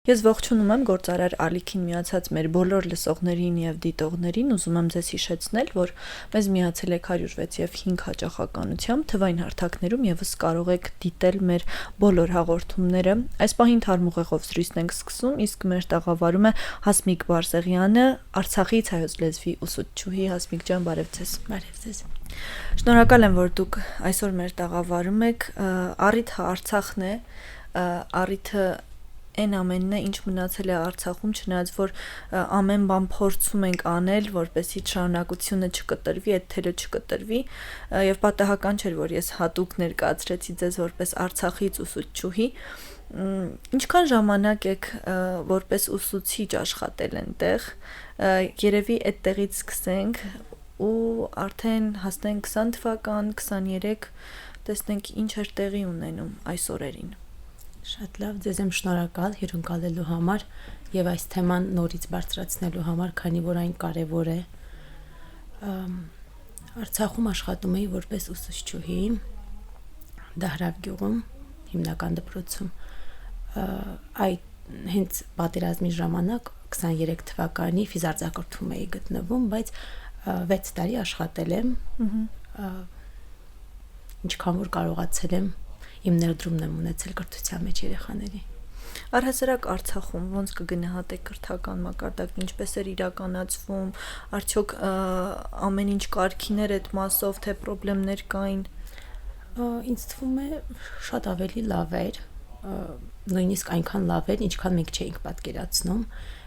Ես ողջունում եմ գործարար ալիքին միացած մեր բոլոր լսողներին եւ դիտողներին, ուզում եմ ձեզ հիշեցնել, որ մեզ միացել եք 106 եւ 5 հաճախականությամբ, թվային հարթակներում եւս կարող եք դիտել մեր բոլոր հաղորդումները։ Այս պահին թարմուղեղով զրույցն ենք սկսում, իսկ մեր տաղավարում է Հասմիկ Բարսեղյանը, Արցախից հայոց լեզվի ուսուցչուհի։ Հասմիկ ջան, բարև ձեզ։ Բարև ձեզ։ Շնորհակալ եմ, որ դուք այսօր մեր տաղավարում եք։ Առիթը Արցախն է, առիթը այն ամենն է, ինչ մնացել է Արցախում, չնայած որ ամեն բան փորձում ենք անել, որպեսզի շարունակությունը չկտրվի, այդ թելը չկտրվի, եւ պատահական չէր, որ ես հատուկ ներկայացրեցի ձեզ որպես Արցախից ուսուցչուհի։ Ինչքան ժամանակ եք որպես ուսուցիչ աշխատել այնտեղ, երևի այդտեղից սկսենք ու արդեն հասնենք 20 թվական, 23, տեսնենք ինչ էր տեղի ունենում այս օրերին։ Շատ լավ, ձեզ եմ շնորհակալ հյուրընկալելու համար եւ այս թեման նորից բարձրացնելու համար, քանի որ այն կարեւոր է։ Արցախում աշխատում էի որպես ուսուցչուհի Դահրավ գյուղում, հիմնական դպրոցում։ Այդ հենց պատերազմի ժամանակ 23 թվականի ֆիզարձակրթում էի գտնվում, բայց 6 տարի աշխատել եմ։ Ինչքան որ կարողացել եմ, իմ ներդրումն եմ ունեցել կրթության մեջ երեխաների։ Առհասարակ Արցախում ոնց կգնահատեք կրթական մակարդակն, ինչպես էր իրականացվում, արդյոք ամեն ինչ կարգին էր այդ մասով, թե խնդիրներ կային։ Ինձ թվում է շատ ավելի լավ էր, նույնիսկ այնքան լավ էր, ինչքան մենք չէինք պատկերացնում,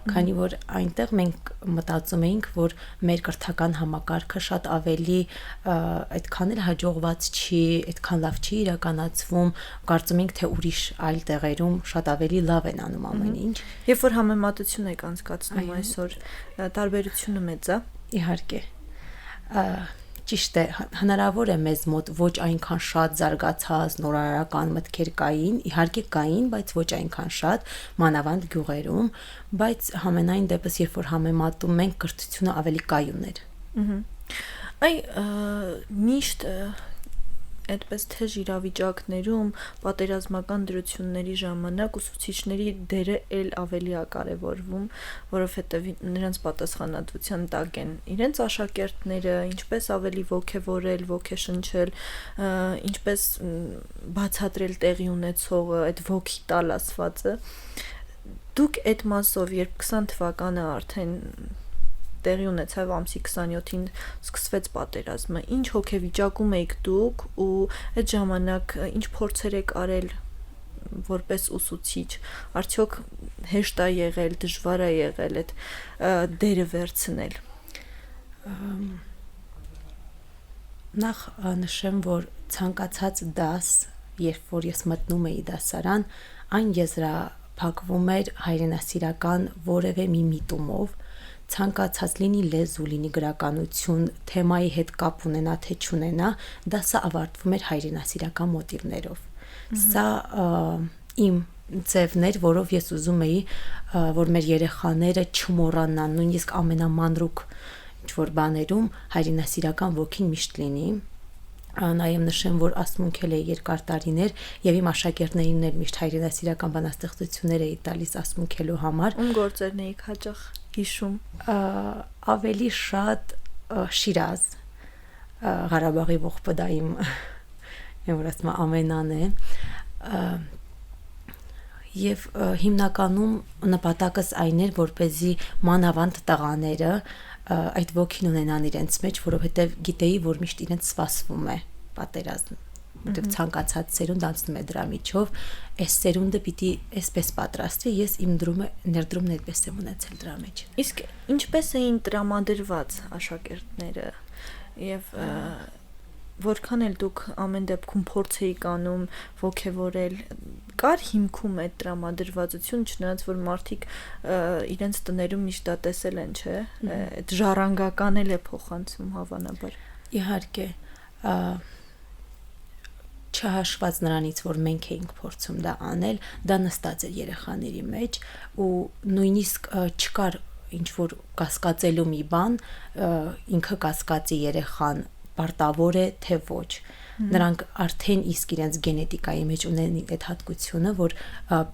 քանի որ այնտեղ մենք մտածում էինք, որ մեր կրթական համակարգը շատ ավելի այդքան էլ հաջողված չի, այդքան լավ չի իրականացվում, կարծում ենք, թե ուրիշ այլ տեղերում շատ ավելի լավ են անում ամեն ինչ։ Երբ որ համեմատություն եք անցկացնում այսօր, տարբերությունը մեծ է։ Իհարկե։ Ճիշտ է, հնարավոր է մեզ մոտ ոչ այնքան շատ զարգացած նորարարական մտքեր կային, իհարկե կային, բայց ոչ այնքան շատ, մանավանդ գյուղերում, բայց համենայն դեպս, երբ որ համեմատում ենք, կրթությունը ավելի կայուն էր։ Միշտ այդպես թեժ իրավիճակներում պատերազմական դրությունների ժամանակ ուսուցիչների դերը էլ ավելի է կարևորվում, որովհետև նրանց պատասխանատվության տակ են իրենց աշակերտները, ինչպես ավելի ոգևորել, ոգեշնչել, ինչպես բացատրել տեղի ունեցողը, այդ ոգի տալ ասվածը։ Դուք այդ մասով, երբ 20 թվականը արդեն տեղի ունեցավ ամսի 27-ին սկսվեց պատերազմը, ինչ հոգեվիճակում եք դուք ու այդ ժամանակ ինչ փորձեր եք արել որպես ուսուցիչ, արդյոք հեշտ է եղել, դժվար է եղել այդ դերը վերցնել։ Նախ նշեմ, որ ցանկացած դաս, երբ որ ես մտնում էի դասարան, այն եզրափակվում էր հայրենասիրական որևէ մի միտումով, ցանկացած լինի լեզու, լինի գրականություն, թեմայի հետ կապ ունենա, թե չունենա, դասը ավարտվում էր հայրենասիրական մոտիվներով։ Սա իմ ձևն էր, որով ես ուզում էի, որ մեր երեխաները չմոռանան, նույնիսկ ամենամանրուկ ինչ-որ բաներում հայրենասիրական ոգին միշտ լինի։ Նաև նշեմ, որ ասմունքել էի երկար տարիներ եւ իմ աշակերտներին էլ միշտ հայրենասիրական բանաստեղծություններ էի տալիս ասմունքելու համար։ Ում գործերն էիք հաճախ հիշում։ Ավելի շատ Շիրազ, Ղարաբաղի ողբը իմ որ ասում ամենան է։ Եվ հիմնականում նպատակս այն էր, որպեսզի մանավանդ տղաները այդ ոգին ունենան իրենց մեջ, որովհետև գիտեի, որ միշտ իրենց սպասվում է պատերազմ, որտեղ ցանկացած սերունդ անցնում է դրա միջով, այս սերունդը պիտի այսպես պատրաստվի, ես իմ ներդրումն այդպես եմ ունեցել դրա մեջ։ Իսկ ինչպես էին տրամադրված աշակերտները եւ որքան էլ դուք ամեն դեպքում փորձ էիք անում ոգևորել, կար հիմքում այդ տրամադրվածություն, չնայած որ մարդիկ իրենց տներում միշտ դա տեսել են, չէ՞, այդ ժառանգական էլ է փոխանցում հավանաբար։ Իհարկե, չհաշված նրանից, որ մենք էինք փորձում դա անել, դա նստած էր երեխաների մեջ ու նույնիսկ չկար ինչ որ կասկածելու մի բան, ինքը կասկածի երեխան պարտավոր է, թե ոչ։ Նրանք արդեն իսկ իրենց գենետիկայի մեջ ունեն այդ հատկությունը, որ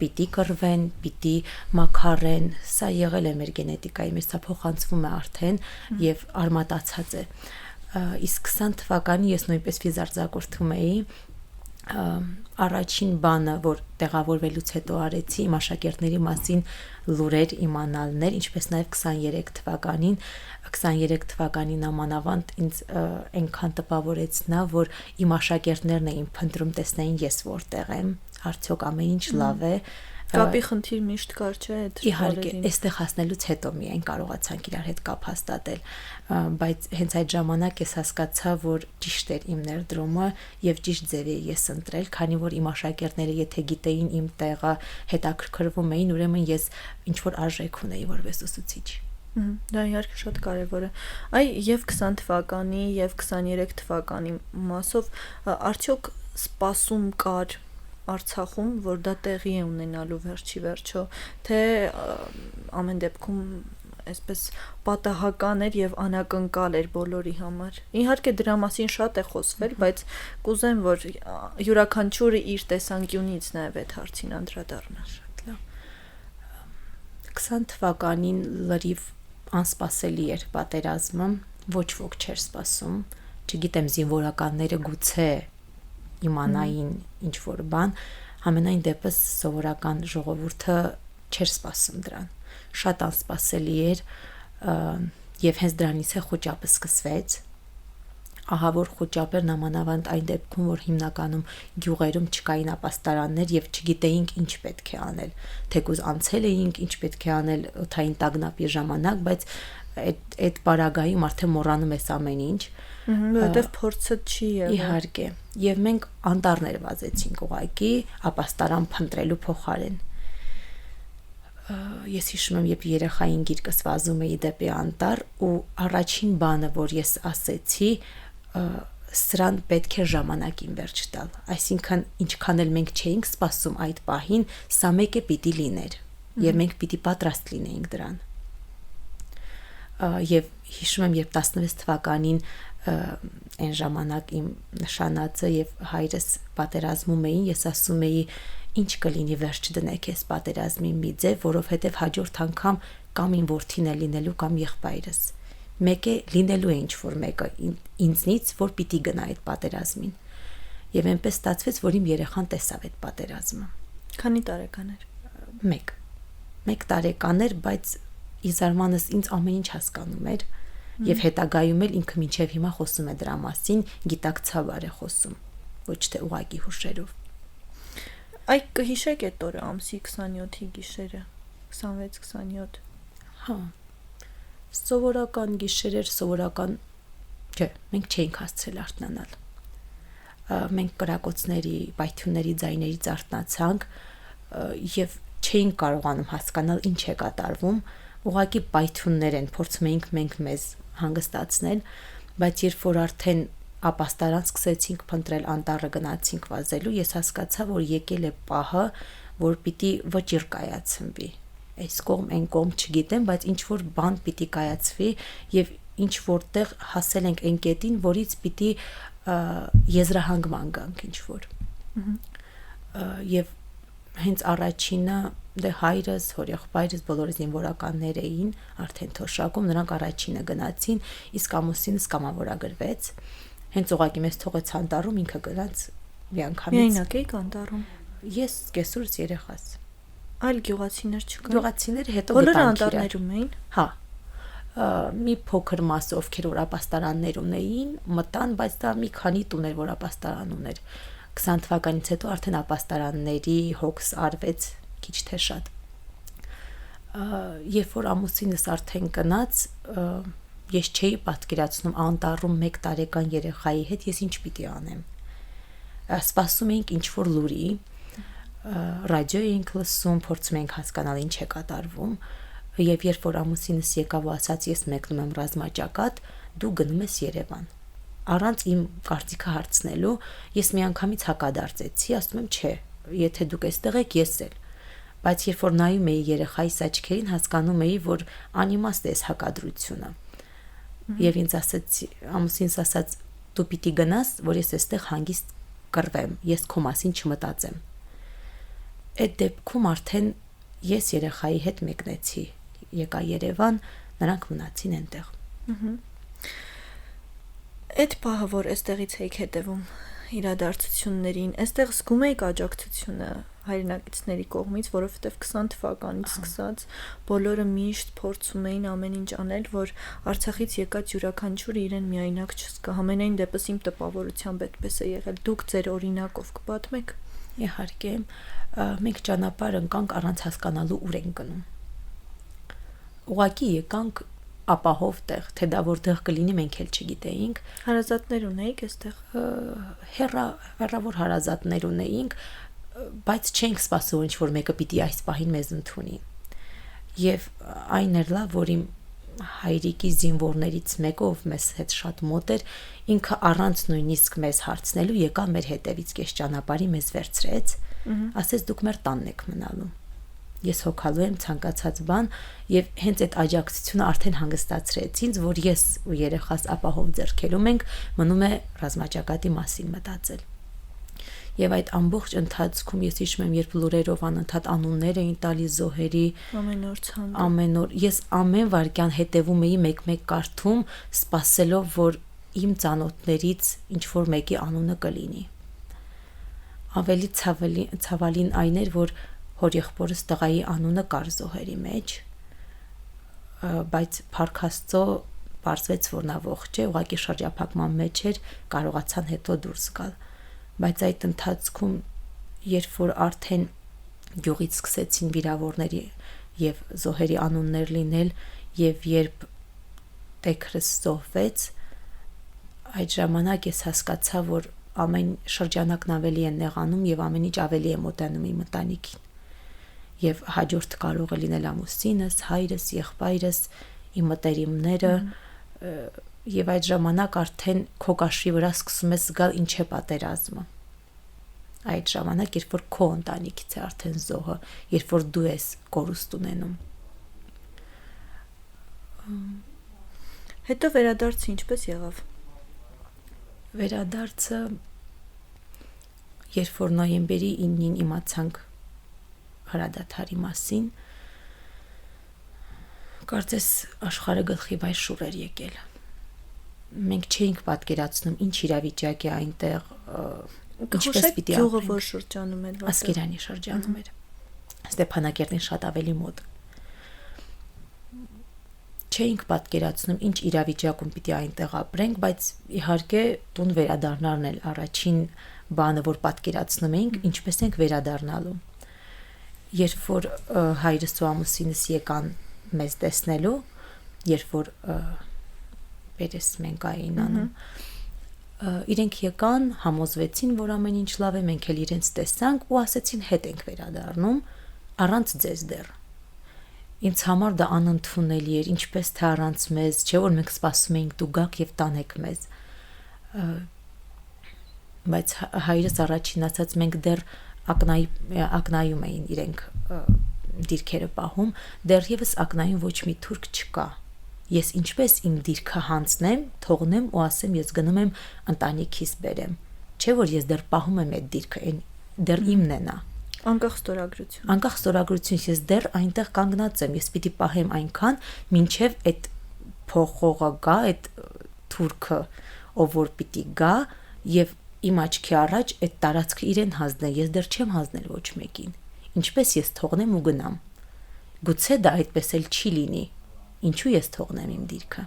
պիտի կռվեն, պիտի մաքարեն, սա եղել է մեր գենետիկայի մեջ, սա փոխանցվում է արդեն եւ արմատացած է։ Իսկ 20 թվականին ես նույնպես ֆիզարձակորդում էի, առաջին բանը, որ տեղավորվելուց հետո արեցի, իմ աշակերտների մասին լուրեր իմանալներ, ինչպես նաև 23 թվականին ամանավանդ ինձ այնքան տպավորեցնա, որ իմ աշակերտներն էին փնտրում, տեսնեին ես որտեղ եմ, արդյոք ամեն ինչ լավ է։ Կապի խնդիր միշտ կար, չէ՞, այդ իհարկե, այստեղ հասնելուց հետո միայն կարողացանք իրար հետ կապ հաստատել, բայց հենց այդ ժամանակ ես հասկացա, որ ճիշտ էր իմ ներդրումը եւ ճիշտ ձևի ես ընտրել, քանի որ իմ աշակերտները եթե գիտեին իմ տեղը, հետաքրքրվում էին, ուրեմն ես ինչ որ արժեք ունեի որպես ուսուցիչ։ Դա իհարկե շատ կարևոր է։ Այ եւ 20 թվականի եւ 23 թվականի մասով արդյոք սպասում կար Արցախում, որ դա տեղի է ունենալու վերջի վերջո, թե ամեն դեպքում այսպես պատահական էր եւ անակնկալ էր բոլորի համար։ Իհարկե դրա մասին շատ է խոսվել, բայց կուզեմ, որ յուրաքանչյուրը իր տեսանկյունից նաեւ այդ հարցին անդրադառնա։ Շատ լավ։ 20 թվականին լրիվ անսպասելի էր պատերազմը, ոչ ոք չէր սպասում, չգիտեմ զինվորականները գուցե իմանային ինչ որ բան, ամենայն դեպս սովորական ժողովուրդը չէր սպասում դրան։ Շատ անսպասելի էր եւ հենց դրանից է խոճապը սկսվեց։ Ահա որ խոճապերն ամանավանդ այն դեպքում, որ հիմնականում գյուղերում չկային ապաստարաններ եւ չգիտեինք ինչ պետք է անել։ Թեկուզ անցել էինք ինչ պետք է անել օդային տագնապի ժամանակ, բայց այդ պարագայում արդեն մոռանում ես ամեն ինչ։ Որովհետև փորձը չի եղել։ Իհարկե, եւ մենք անտառներ վազեցինք ուղակի ապաստարան փնտրելու փոխարեն։ Ես հիշում եմ, երբ երեխային գիրկս վազում էի դեպի անտառ ու առաջին բանը, որ ես ասեցի, սրան պետք է ժամանակին վերջ տալ։ Այսինքն, ինչքան էլ մենք չէինք սպասում այդ պահին, սա մեկը պիտի լիներ եւ մենք պիտի պատրաստ լինեինք դրան։ Եվ հիշում եմ, երբ 16 թվականին այն ժամանակ իմ նշանածը եւ հայրս պատերազմում էին, ես ասում էի, ինչ կլինի վերջ դնեք ես պատերազմի մի ձև, որովհետեւ հաջորդ անգամ կամ իմ որդին է լինելու կամ եղբայրս։ Մեկը լինելու է ինչ որ մեկը ինձնից, որ պիտի գնա այդ պատերազմին։ Եվ այնպես ստացվեց, որ իմ երեխան տեսավ այդ պատերազմը։ Քանի տարեկան էր։ 1 տարեկան էր, բայց իզարմանս ինձ ամեն ինչ հասկանում էր եւ հետագայում էլ ինքը մինչեւ հիմա խոսում է դրա մասին, գիտակցաբար է խոսում, ոչ թե ուղակի հուշերով։ Այ կհիշեք այդ օրը ամսի 27-ի գիշերը, 26-27։ Հա։ Սովորական գիշեր էր, սովորական, չէ, մենք չէինք հասցրել արթնանալ։ Մենք կրակոցների, պայթյունների ձայներից արթնացանք եւ չէինք կարողանում հասկանալ ինչ է կատարվում, ուղղակի պայթյուններ են, փորձում էինք մենք մեզ հանգստացնել, բայց երբ որ արդեն ապաստարան սկսեցինք փնտրել, անտառը գնացինք վազելու, ես հասկացա, որ եկել է պահը, որ պիտի վճիռ կայացվի։ Այս կողմ, այն կողմ չգիտեմ, բայց ինչ որ բան պիտի կայացվի եւ ինչ որտեղ հասել ենք այն կետին, որից պիտի եզրահանգման գանք ինչ որ։ Եվ հենց առաջինը դե հայրս, հորեղբայրս, բոլորը զինվորականներ էին, արդեն թոշակում, նրանք առաջինը գնացին, իսկ ամուսինս կամավորագրվեց։ Հենց ուղղակի մեզ թողեց անտառում, ինքը գնաց միանգամից։ Միայնակ էիք անտառում։ Ես կեսուրս երեխաս։ Այլ գյուղացիներ չկան։ Գյուղացիները հետո բոլորը անտառներում էին։ Հա։ Մի փոքր մասը, ովքեր որ ապաստարաններ ունեին, մտան, բայց դա մի քանի տուներ, որ ապաստարան ուներ։ 20 թվականից հետո արդեն ապաստարանների հոգս արվեց քիչ թե շատ։ Երբ որ ամուսինս արդեն գնաց, ես չէի պատկերացնում անտառում 1 տարեկան երեխայի հետ ես ինչ պիտի անեմ։ Սպասում էինք ինչ որ լուրի, ռադիո էինք լսում, փորձում էինք հասկանալ ինչ է կատարվում, եւ երբ որ ամուսինս եկավ ու ասաց ես մեկնում եմ ռազմաճակատ, դու գնում ես Երևան։ Առանց իմ կարծիքը հարցնելու, ես միանգամից հակադարձեցի, ասում եմ չէ, եթե դուք այստեղ եք, ես էլ։ Բայց երբ որ նայում էի երեխայիս աչքերին, հասկանում էի, որ անիմաստ է այս հակադրությունը։ Եվ ինձ ասաց, ամուսինս ասաց, դու պիտի գնաս, որ ես այստեղ հանգիստ կռվեմ, ես քո մասին չմտածեմ։ Այդ դեպքում արդեն ես երեխայի հետ մեկնեցի, եկա Երևան, նրանք մնացին այնտեղ։ Այդ պահը, որ այստեղից էիք հետևում իրադարձություններին, այստեղ զգում էիք աջակցությունը հայրենակիցների կողմից, որովհետև 20 թվականից սկսած բոլորը միշտ փորձում էին ամեն ինչ անել, որ Արցախից եկած յուրաքանչյուրը իրեն միայնակ չզգա։ Համենայն դեպս իմ տպավորությամբ այդպես է եղել։ Դուք ձեր օրինակով կպատմեք։ Իհարկե, մենք ճանապարհ ընկանք առանց հասկանալու ուր ենք գնում։ Ուղղակի եկանք ապահով տեղ, թե դա որտեղ կլինի մենք էլ չգիտեինք։ Հարազատներ ունեիք այստեղ։ Հեռավոր հարազատներ ունեինք, բայց չենք սպասում, որ ինչ-որ մեկը պիտի այս պահին մեզ ընդունի։ Եվ այն էր լավ, որ իմ հայրիկի զինվորներից մեկը, ով մեզ հետ շատ մոտ էր, ինքը առանց նույնիսկ մեզ հարցնելու եկա մեր հետևից կես ճանապարհի մեզ վերցրեց, ասեց դուք մեր տանն եք մնալու։ Ես հոգալու եմ ցանկացած բան եւ հենց այդ աջակցությունը արդեն հանգստացրեց ինձ, որ ես ու երեխաս ապահով ձեռքերում ենք, մնում է ռազմաճակատի մասին մտածել։ Եվ այդ ամբողջ ընթացքում ես հիշում եմ, երբ լուրերով անընդհատ անուններ էին տալիս զոհերի, ամեն օր ես ամեն վայրկյան հետևում էի մեկ-մեկ կարդում, սպասելով, որ իմ ծանոթներից ինչ որ մեկի անունը կլինի։ Ավելի ցավալին այն էր, որ հորեղբորս տղայի անունը կար զոհերի մեջ, բայց Փառք Աստծո պարզվեց, որ նա ողջ է, ուղղակի շրջափակման մեջ էր, կարողացան հետո դուրս գալ։ Բայց այդ ընթացքում, երբ որ արդեն գյուղից սկսեցին վիրավորների եւ զոհերի անուններ լինել, եւ երբ տեքրս զոհվեց, այդ ժամանակ ես հասկացա, որ ամեն շրջանակն ավելի է նեղանում եւ ամեն ինչ ավելի է մոտենում իմ ընտանիքին։ Եվ հաջորդ կարող է լինել ամուսինս, հայրս, եղբայրս, իմ մտերիմները, եւ այդ ժամանակ արդեն քո կաշի վրա սկսում ես զգալ ինչ է պատերազմը։ Այդ ժամանակ, երբ որ քո ընտանիքից է արդեն զոհը, երբ որ դու ես կորուստ ունենում։ Հետո վերադարձը ինչպես եղավ։ Վերադարձը, երբ որ նոյեմբերի 9-ին իմացանք հրադադարի մասին, կարծես աշխարհը գլխի վայր շուռ էր եկել։ Մենք չէինք պատկերացնում ինչ իրավիճակ է այնտեղ, ինչպես պիտի գյուղը որ շրջանում էր, Ասկերանի շրջանում էր, Ստեփանակերտին շատ ավելի մոտ։ Չէինք պատկերացնում ինչ իրավիճակում պիտի այնտեղ ապրենք, բայց իհարկե տուն վերադառնալն էլ առաջին բանը, որ պատկերացնում էինք, ինչպես ենք վերադառնալու։ Երբ որ հայրս ու ամուսինս եկան մեզ տեսնելու, երբ որ վերես մենք այն անում, իրենք եկան, համոզվեցին, որ ամեն ինչ լավ է, մենք էլ իրենց տեսանք ու ասեցին հետ ենք վերադառնում, առանց ձեզ դեռ։ Ինձ համար դա անընդունելի էր, ինչպես թե առանց մեզ, չէ՞ որ մենք սպասում էինք դու գաք եւ տանեք մեզ։ Բայց հայրս առաջին ասաց, մենք դեռ ակնայում էին իրենք դիրքերը պահում, դեռևս ակնայում ոչ մի թուրք չկա։ Ես ինչպես իմ դիրքը հանձնեմ, թողնեմ ու ասեմ ես գնում եմ ընտանիքիս բերեմ։ Չէ՞ որ ես դեռ պահում եմ այդ դիրքը, դեռ իմն է նա։ Անկախ ստորագրություն։ Անկախ ստորագրություն, ես դեռ այնտեղ կանգնած եմ, ես պիտի պահեմ այնքան, մինչև այդ փոխողը գա, այդ թուրքը, ով որ պիտի գա եւ իմ աչքի առաջ այդ տարածքը իրեն հանձնել, ես դեռ չեմ հանձնել ոչ մեկին։ Ինչպես ես թողնեմ ու գնամ։ Գուցե դա այդպես էլ չի լինի։ Ինչու ես թողնեմ իմ դիրքը։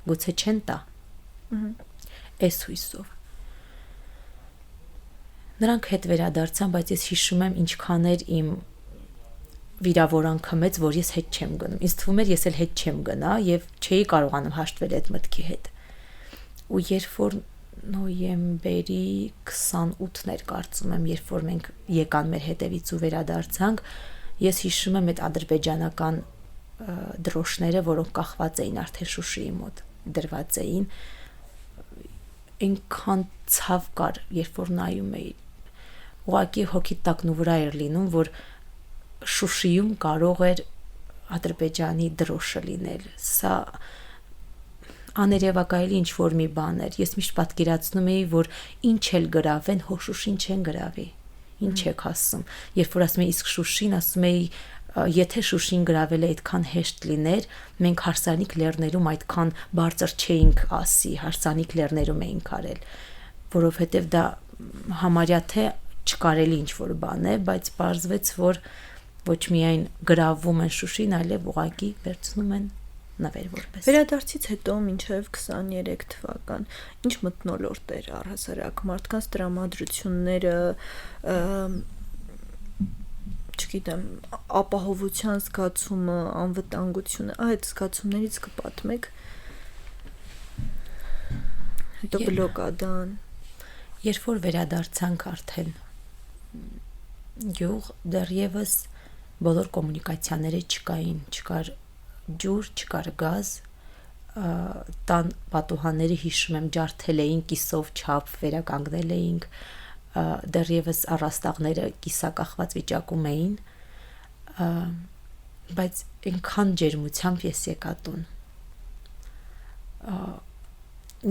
Գուցե չեն տա։ Էս հույսով։ Նրանք հետ վերադարձան, բայց ես հիշում եմ ինչքան էր իմ վիրավորանքը մեծ, որ ես հետ չեմ գնում։ Ինձ թվում էր ես էլ հետ չեմ գնա եւ չէի կարողանում հաշտվել այդ մտքի հետ։ Ու երբ որ նոյեմբերի 28-ն էր կարծում եմ, երբ որ մենք եկան մեր հետևից ու վերադարձանք, ես հիշում եմ այդ ադրբեջանական դրոշները, որոնք կախված էին արդեն Շուշիի մոտ, դրված էին, այնքան ցավ կար, երբ որ նայում էի, ուղղակի հոգի տակն ու վրա էր լինում, որ Շուշիում կարող էր Ադրբեջանի դրոշը լինել, սա աներևակայելի ինչ-որ մի բան էր։ Ես միշտ պատկերացնում էի, որ ինչ էլ գրավեն, հո Շուշին չեն գրավի։ Ինչ եք ասում։ Երբ որ ասում էի իսկ Շուշին, ասում էի եթե Շուշին գրավել է այդքան հեշտ լիներ, մենք Հարսանիք լեռներում այդքան բարձր չէինք ասի, Հարսանիք լեռներում էինք արել, որովհետև դա համարյա թե չկարելի ինչ-որ բան է, բայց պարզվեց, որ ոչ միայն գրավում են Շուշին, այլև ուղղակի վերցնում են նվեր որպես։ Վերադարձից հետո մինչև 23 թվական ինչ մթնոլորտ էր առհասարակ մարդկանց տրամադրությունները, չգիտեմ, ապահովության զգացումը, անվտանգությունը, այդ զգացումներից կպատմեք։ Հետո բլոկադան։ Երբ որ վերադարձանք արդեն գյուղ, դեռևս բոլոր կոմունիկացիաները չկային, չկար ջուր, չկար գազ, տան պատուհանները հիշում եմ ջարդել էին կիսով չափ, վերականգնել էինք, դեռևս առաստաղները կիսակախված վիճակում էին, բայց այնքան ջերմությամբ ես եկա տուն,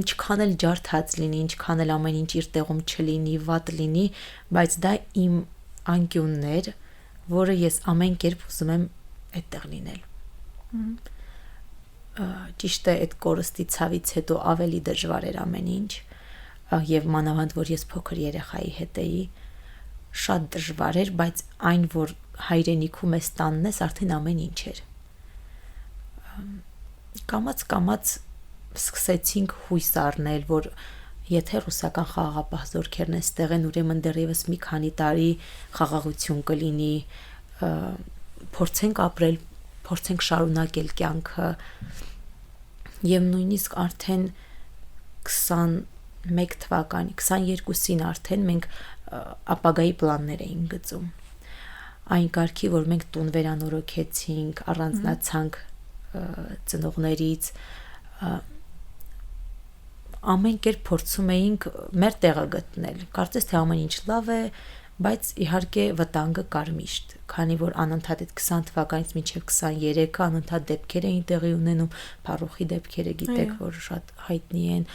ինչքան էլ ջարդած լինի, ինչքան էլ ամեն ինչ իր տեղում չլինի, վատ լինի, բայց դա իմ անկյունն էր, որը ես ամեն կերպ ուզում եմ այդտեղ լինել։ Ճիշտ է, այդ կորստի ցավից հետո ավելի դժվար էր ամեն ինչ, եւ մանավանդ որ ես փոքր երեխայի հետ էի, շատ դժվար էր, բայց այն որ հայրենիքում ես տանն ես, արդեն ամեն ինչ էր։ Կամաց սկսեցինք հույս առնել, որ եթե ռուսական խաղաղապահ զորքերն այստեղ են, ուրեմն դեռևս մի քանի տարի խաղաղություն կլինի, փորձենք ապրել, փորձենք շարունակել կյանքը, եւ նույնիսկ արդեն 21 թվականի 22-ին արդեն մենք ապագայի պլաններ էինք գծում, այն կարգի, որ մենք տուն վերանորոգեցինք, առանձնացանք ծնողներից, ամեն կերպ փորձում էինք մեր տեղը գտնել, կարծես թե ամեն ինչ լավ է, բայց իհարկե վտանգը կար միշտ, քանի որ անընդհատ այդ 20 թվականից մինչև 23-ը անընդհատ դեպքեր էին տեղի ունենում, Փառուխի դեպքերը գիտեք, որ շատ հայտնի են,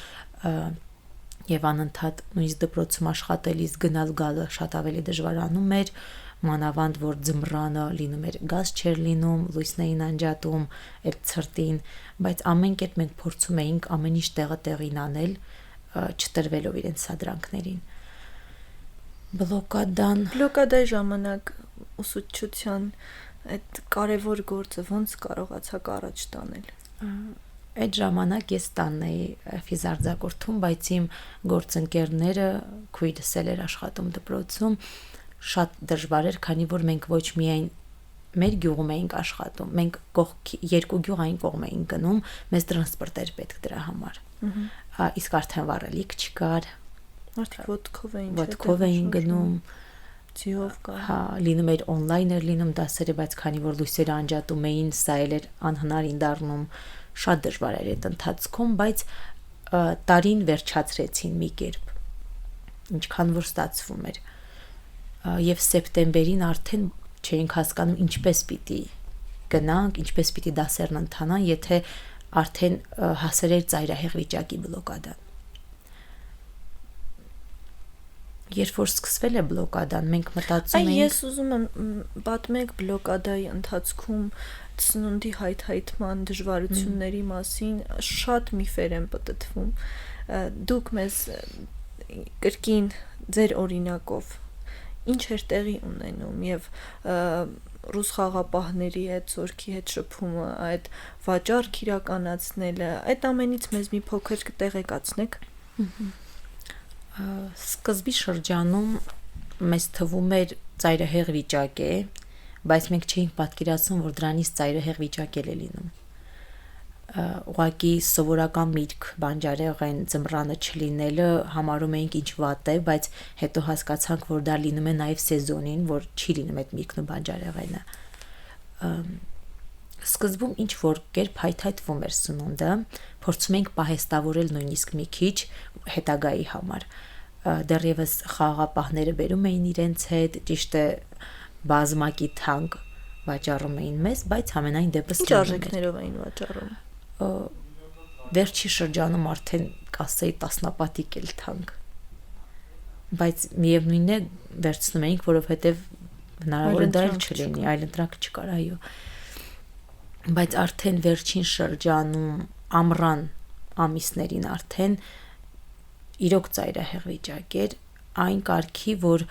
եւ անընդհատ նույնիսկ դպրոցում աշխատելիս գնալ գալը շատ ավելի դժվարանում էր, մանավանդ որ ձմռանը լինում էր գազ չէր լինում, լույսն էին անջատում, այդ ցրտին, բայց ամեն կերպ մենք փորձում էինք ամեն ինչ տեղին անել, չտրվելով իրենց սադրանքներին։ Բլոկադայի ժամանակ ուսուցչության այդ կարևոր գործը ոնց կարողացաք առաջ տանել։ Այդ ժամանակ ես տանն էի ֆիզարձակորդում, բայց իմ գործընկերները, քույրս էր աշխատում դպրոցում, շատ դժվար էր, քանի որ մենք ոչ միայն մեր գյուղում էինք աշխատում, մենք երկու գյուղ այն կողմ էինք գնում, մեզ տրանսպորտ էր պետք դրա համար։ Իսկ արդեն վառելիք չկար, մարդիկ ոտքով էին գնում, ձիով կար։ Հա, լինում էր on-line էր լինում դասերը, բայց քանի որ լույսերը անջատում էին, սա էր անհնարին դառնում, շատ դժվար էր այդ ընթացքում, բայց տարին վերջացրեցին մի կերպ, ինչքան որ ստացվում էր։ Եվ սեպտեմբերին արդեն չէինք հասկանում ինչպես պիտի գնանք, ինչպես պիտի դասերն ընթանան, եթե արդեն հասել էր ծայրահեղ վիճակի բլոկադան։ Երբ որ սկսվել է բլոկադան, մենք մտածում էինք… Ես ուզում եմ պատմեք բլոկադայի ընթացքում ծնունդի հայթայթման դժվարությունների մասին, շատ միֆեր են պտտվում։ Դուք մեզ կրկին ձեր օրինակով ինչ էր տեղի ունենում եւ ռուս խաղապահների հետ, զորքի հետ շփումը, այդ վաճառք իրականացնելը, այդ ամենից մեզ մի փոքր կտեղեկացնեք։ Սկզբի շրջանում մեզ թվում էր ծայրահեղ վիճակ է, բայց մենք չէինք պատկերացնում, որ դրանից ծայրահեղ վիճակ է լինում։ Ուղղակի սովորական միտք բանջարեղեն ձմռանը չլինելը համարում էինք ինչ վատ է, բայց հետո հասկացանք, որ դա լինում է նաև սեզոնին, որ չի լինում այդ միրգն ու բանջարեղենը։ Սկզբում ինչ որ կերպ հայթայթվում էր սնունդը, փորձում էինք պահեստավորել նույնիսկ մի քիչ հետագայի համար։ Դեռևս խաղաղապահները բերում էին իրենց հետ, ճիշտ է, բազմակի թանկ վաճառում էին մեզ, բայց համենայն դեպս ինչ արժեքներով էին վաճառում։ վերջի շրջանում արդեն կասեի տասնապատիկ էլ թանկ, բայց միևնույնն է վերցնում էինք, որովհետև հնարավոր է դա էլ չլինի, այլ ընտրակ չկար, այո, բայց արդեն վերջին շրջանում ամռան ամիսներին արդեն իրոք ծայրահեղ վիճակ էր, այն կարգի, որ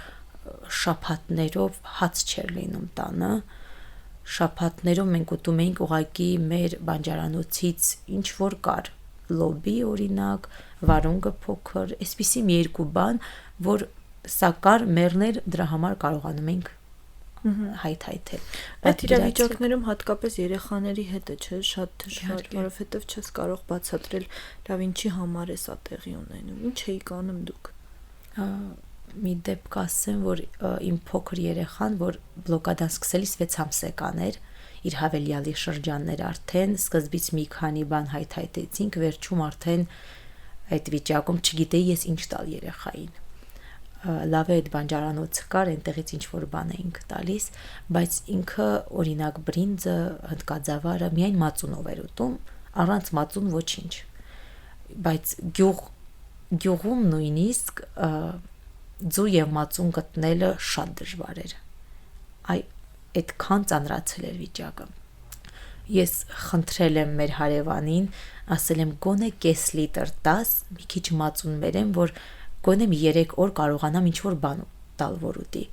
շաբաթներով հաց չէր լինում տանը, շաբաթներով մենք ուտում էինք ուղղակի մեր բանջարանոցից ինչ որ կար, լոբի օրինակ, վարունգը փոքր, այսպիսի մի երկու բան, որ սա կար, մեռներ, դրա համար կարողանում ենք հայթայթել։ Այդ իրավիճակներում հատկապես երեխաների հետ է, չէ, շատ դժվար, որովհետև չես կարող բացատրել, լավ ինչի համար է սա տեղի ունենում, ինչ էիք անում դուք։ Մի դեպք ասեմ, որ իմ փոքր երեխան, որ բլոկադան սկսելիս 6 ամսեկան էր, իր հավելյալի շրջաններ արդեն, սկզբից մի քանի բան հայթայթեցինք, վերջում արդեն այդ վիճակում չգիտեի ես ինչ տալ երեխային։ Լավ է այդ բանջարանոցը կար, այնտեղից ինչ որ բան էինք տալիս, բայց ինքը օրինակ բրինձը, հնդկաձավարը միայն մածունով էր ուտում, առանց մածուն ոչինչ։ Բայց գյուղում նույնիսկ ձու եւ մածուն գտնելը շատ դժվար էր։ Այդքան ծանրացել էր վիճակը։ Ես խնդրել եմ մեր հարևանին, ասել եմ գոնե կես լիտր տաս, մի քիչ մածուն բերեմ, որ գոնե մի 3 օր կարողանամ ինչ որ բան տալ որ ուտի։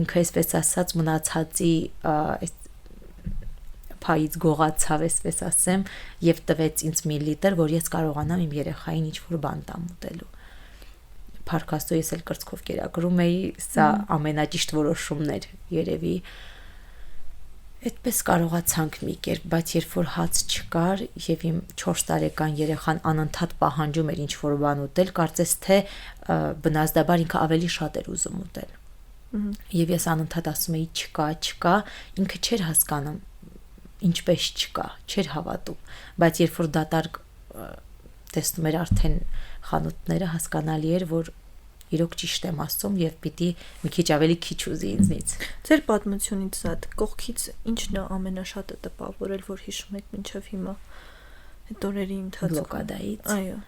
Ինքը այսպես ասած մնացածի փայից գողացավ, այսպես ասեմ, եւ տվեց ինձ մի լիտր, որ ես կարողանամ իմ երեխային ինչ որ բան տամ ուտելու։ Փառքաստո ես էլ կրծքով կերակրում էի, սա ամենաճիշտ որոշումն էր երևի։ Այդպես կարողացանք մի կերպ, բայց երբ որ հաց չկար եւ իմ 4 տարեկան երեխան անընդհատ պահանջում էր ինչ որ բան ուտել, կարծես թե բնազդաբար ինքը ավելի շատ էր ուզում ուտել։ Եվ ես անընդհատ ասում էի չկա, ինքը չէր հասկանում ինչպես չկա, չէր հավատում, բայց երբ որ դատարկ տեսնում էր արդեն խանութները, հասկանալի էր, որ իրոք ճիշտ եմ ասում եւ պիտի մի քիչ ավելի քիչ ուզի ինձնից։ Ձեր պատմությունից զատ կողքից ինչն է ամենաշատը տպավորել, որ հիշում եք մինչև հիմա այդ օրերի ընթացքում։ Բլոկադայից։ Այո։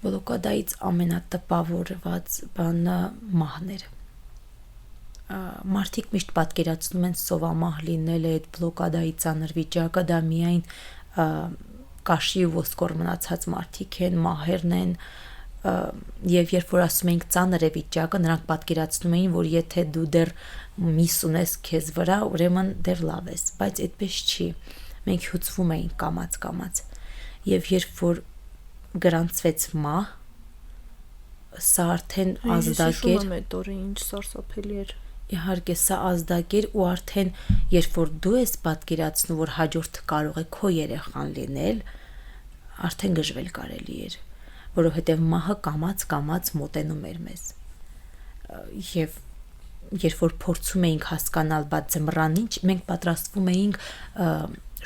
Բլոկադայից ամենատպավորված բանը մահն էր։ Մարդիկ միշտ պատկերացնում են սովամահ լինելը, այդ բլոկադայի ծանր վիճակը, դա միայն կաշի ու ոսկոր մնացած մարդիկ են, մահերն են, եւ երբ որ ասում ենք ծանր է վիճակը, նրանք պատկերացնում էին, որ եթե դու դեռ միս ունես քեզ վրա, ուրեմն դեռ լավ ես, բայց այդպես չի։ Մենք հյուծվում էինք կամաց, եւ երբ որ գրանցվեց մահ, սա արդեն ազդակեր։ Այդ օրը ինչ սարսափելի էր։ Իհարկե սա ազդակեր ու արդեն երբ որ դու ես պատկերացնում, որ հաջորդը կարող է քո երեխան լինել, արդեն գժվել կարելի էր, որովհետև մահը կամաց մոտենում էր մեզ։ Եվ երբ որ փորձում էինք հասկանալ, բա ձմռան ինչ, մենք պատրաստվում էինք